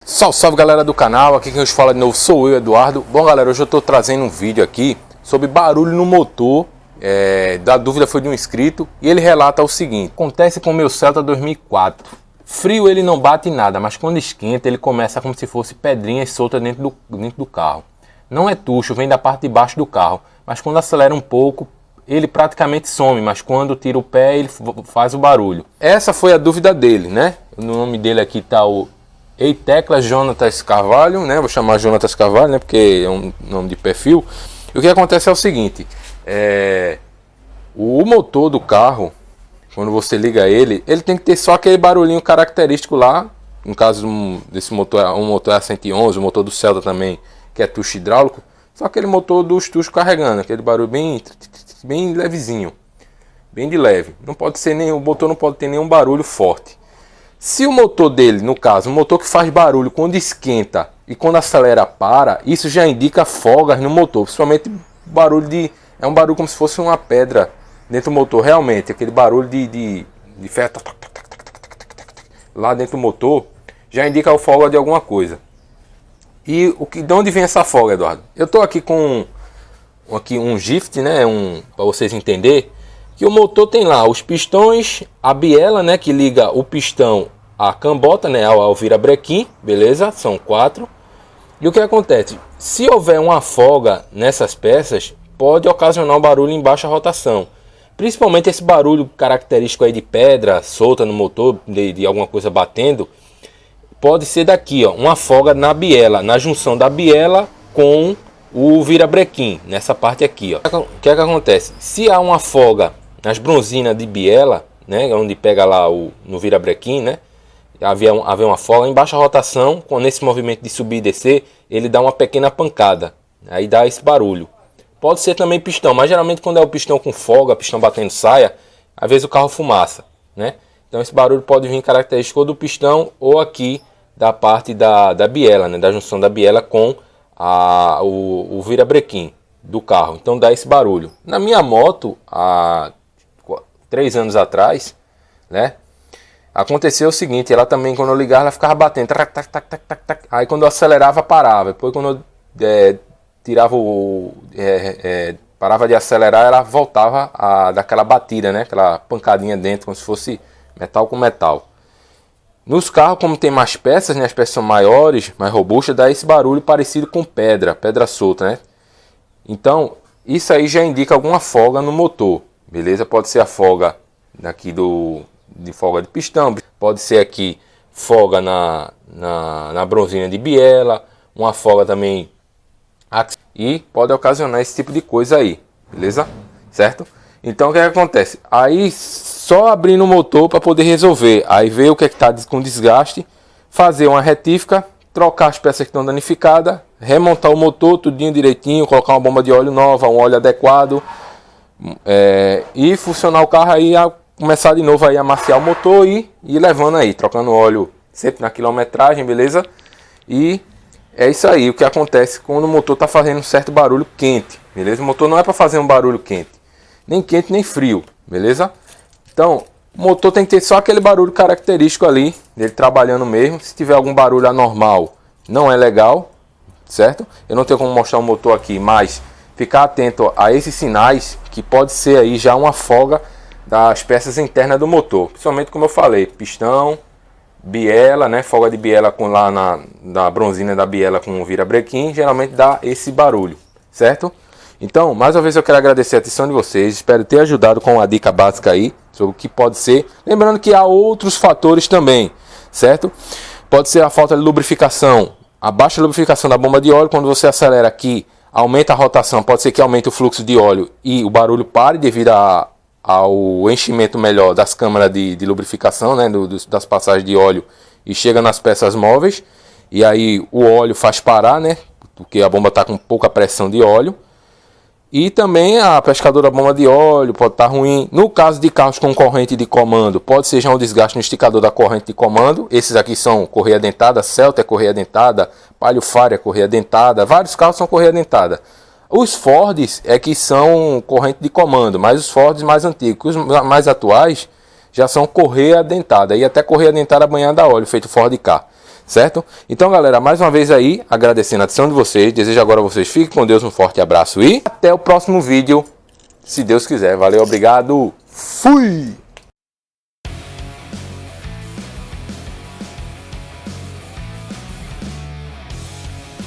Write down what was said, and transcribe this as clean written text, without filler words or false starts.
Salve, salve galera do canal, aqui quem nos fala de novo sou eu, Eduardo. Bom galera, hoje eu estou trazendo um vídeo aqui sobre barulho no motor. Da dúvida foi de um inscrito e ele relata o seguinte: acontece com o meu Celta 2004. Frio ele não bate em nada, mas quando esquenta ele começa como se fosse pedrinhas soltas dentro do carro. Não é tucho, vem da parte de baixo do carro, mas quando acelera um pouco ele praticamente some, mas quando tira o pé ele faz o barulho. Essa foi a dúvida dele, né? No nome dele aqui tá o Teclas Jonatas Carvalho, né? Vou chamar Jonatas Carvalho, né? Porque é um nome de perfil. E o que acontece é o seguinte: o motor do carro, quando você liga ele tem que ter só aquele barulhinho característico lá. No caso desse motor, um motor A111, o motor do Celta também, que é tucho hidráulico, só aquele motor dos tuchos carregando, aquele barulho bem levezinho, bem de leve. Não pode ser o motor não pode ter nenhum barulho forte. Se o motor dele, no caso, um motor que faz barulho quando esquenta e quando acelera para, isso já indica folgas no motor, principalmente barulho é um barulho como se fosse uma pedra dentro do motor, realmente, aquele barulho de ferro lá dentro do motor, já indica a folga de alguma coisa. E de onde vem essa folga, Eduardo? Eu estou aqui com um GIFT, né, para vocês entenderem, que o motor tem lá os pistões, a biela, né, que liga o pistão à cambota, né, ao virabrequim, beleza? São 4. E o que acontece? Se houver uma folga nessas peças, pode ocasionar um barulho em baixa rotação. Principalmente esse barulho característico aí de pedra solta no motor, de alguma coisa batendo, pode ser daqui, ó, uma folga na biela, na junção da biela com o virabrequim, nessa parte aqui, ó. O que é que acontece? Se há uma folga nas bronzinas de biela, né, onde pega lá no virabrequim, né, havia uma folga em baixa rotação, nesse movimento de subir e descer, ele dá uma pequena pancada, aí dá esse barulho. Pode ser também pistão, mas geralmente quando é o pistão com folga, pistão batendo saia, às vezes o carro fumaça, né? Então esse barulho pode vir característico do pistão ou aqui da parte da biela, né, da junção da biela com o virabrequim do carro. Então dá esse barulho. Na minha moto, há 3 anos atrás, né, aconteceu o seguinte: ela também, quando eu ligava, ela ficava batendo, tac, tac, tac, tac, tac, tac. Aí quando eu acelerava, parava. Depois quando eu tirava parava de acelerar, ela voltava a dar aquela batida, né, aquela pancadinha dentro, como se fosse metal com metal. Nos carros, como tem mais peças, né, as peças são maiores, mais robustas, dá esse barulho parecido com pedra solta, né? Então, isso aí já indica alguma folga no motor, beleza? Pode ser a folga daqui de folga de pistão, pode ser aqui folga na bronzina de biela, uma folga também aqui, e pode ocasionar esse tipo de coisa aí, beleza? Certo? Então o que acontece? Aí só abrindo o motor para poder resolver. Aí ver o que está com desgaste, fazer uma retífica, trocar as peças que estão danificadas, remontar o motor tudinho direitinho, colocar uma bomba de óleo nova, um óleo adequado, e funcionar o carro aí, começar de novo aí a amaciar o motor e ir levando aí, trocando óleo sempre na quilometragem, beleza? E é isso aí, o que acontece quando o motor está fazendo um certo barulho quente, beleza? O motor não é para fazer um barulho quente, nem quente nem frio, beleza? Então, o motor tem que ter só aquele barulho característico ali, dele trabalhando mesmo. Se tiver algum barulho anormal, não é legal, certo? Eu não tenho como mostrar o motor aqui, mas ficar atento a esses sinais, que pode ser aí já uma folga das peças internas do motor. Principalmente, como eu falei, pistão, biela, né? Folga de biela lá na bronzina da biela com o virabrequim, geralmente dá esse barulho, certo? Então, mais uma vez eu quero agradecer a atenção de vocês, espero ter ajudado com a dica básica aí, sobre o que pode ser. Lembrando que há outros fatores também, certo? Pode ser a falta de lubrificação, a baixa lubrificação da bomba de óleo. Quando você acelera aqui, aumenta a rotação, pode ser que aumente o fluxo de óleo e o barulho pare devido ao enchimento melhor das câmaras de lubrificação, né, das passagens de óleo, e chega nas peças móveis, e aí o óleo faz parar, né, porque a bomba está com pouca pressão de óleo. E também a pescadora bomba de óleo pode estar ruim. No caso de carros com corrente de comando, pode ser já um desgaste no esticador da corrente de comando. Esses aqui são correia dentada, Celta é correia dentada, Palio Fire é correia dentada, vários carros são correia dentada. Os Fords é que são corrente de comando, mas os Fords mais antigos, os mais atuais, já são correia dentada, e até correia dentada banhada a óleo, feito Ford Ka, certo? Então, galera, mais uma vez aí, agradecendo a atenção de vocês. Desejo agora a vocês fiquem com Deus, um forte abraço e até o próximo vídeo, se Deus quiser. Valeu, obrigado, fui!